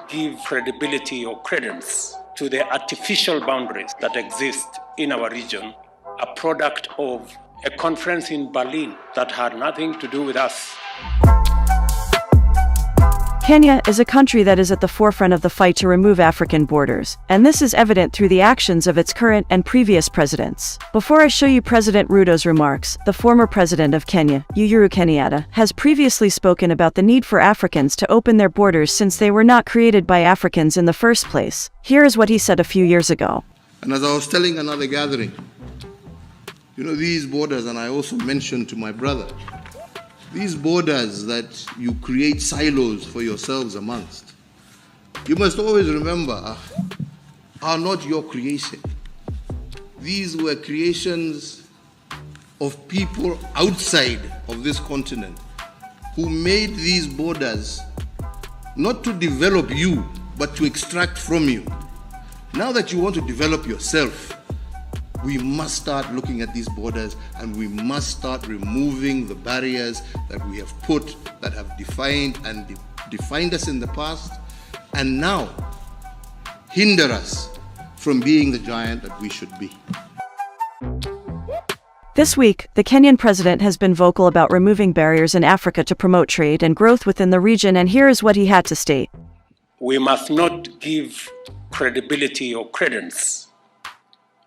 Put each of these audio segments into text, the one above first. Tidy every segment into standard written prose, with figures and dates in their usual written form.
give credibility or credence to the artificial boundaries that exist in our region, a product of a conference in Berlin that had nothing to do with us. Kenya is a country that is at the forefront of the fight to remove African borders, and this is evident through the actions of its current and previous presidents. Before I show you President Ruto's remarks, the former president of Kenya, Uhuru Kenyatta, has previously spoken about the need for Africans to open their borders since they were not created by Africans in the first place. Here is what he said a few years ago. And as I was telling another gathering, these borders, and I also mentioned to my brother, these borders that you create silos for yourselves amongst, you must always remember, are not your creation. These were creations of people outside of this continent who made these borders not to develop you, but to extract from you. Now that you want to develop yourself, we must start looking at these borders, and we must start removing the barriers that we have put, that have defined us in the past, and now hinder us from being the giant that we should be. This week, the Kenyan president has been vocal about removing barriers in Africa to promote trade and growth within the region, and here is what he had to state. We must not give credibility or credence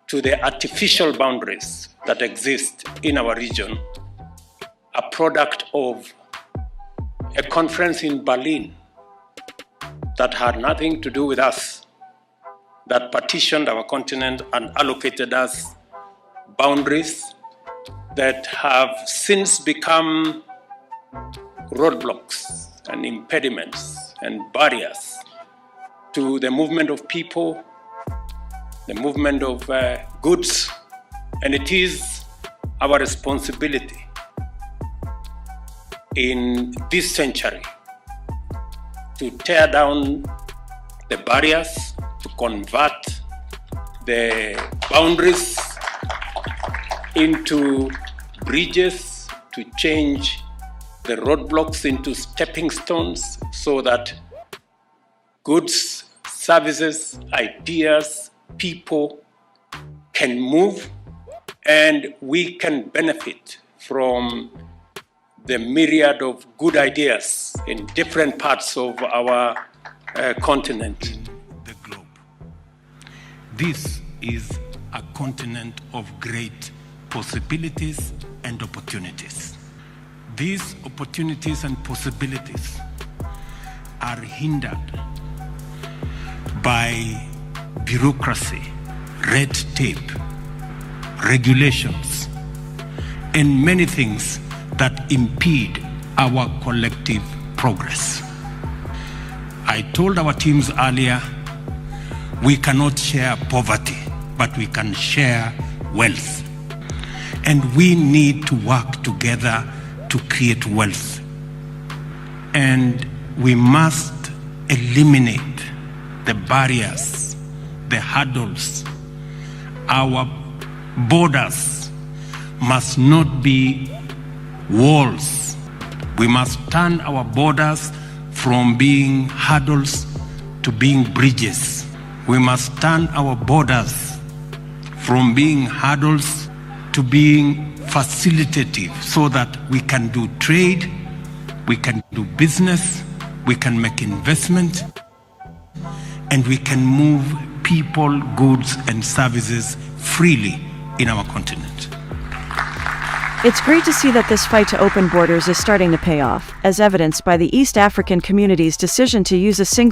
to the artificial boundaries that exist in our region, a product of a conference in Berlin that had nothing to do with us, that partitioned our continent and allocated us boundaries that have since become roadblocks and impediments and barriers to the movement of people, the movement of goods, and it is our responsibility in this century to tear down the barriers, to convert the boundaries into bridges, to change the roadblocks into stepping stones so that goods, services, ideas, people can move, and we can benefit from the myriad of good ideas in different parts of our continent. The globe. This is a continent of great possibilities and opportunities. These opportunities and possibilities are hindered by bureaucracy, red tape, regulations, and many things that impede our collective progress. I told our teams earlier, we cannot share poverty, but we can share wealth. And we need to work together to create wealth. And we must eliminate the barriers, the hurdles. Our borders must not be walls. We must turn our borders from being hurdles to being bridges. We must turn our borders from being hurdles to being facilitative so that we can do trade, we can do business, we can make investment, and we can move people, goods, and services freely in our continent. It's great to see that this fight to open borders is starting to pay off, as evidenced by the East African community's decision to use a single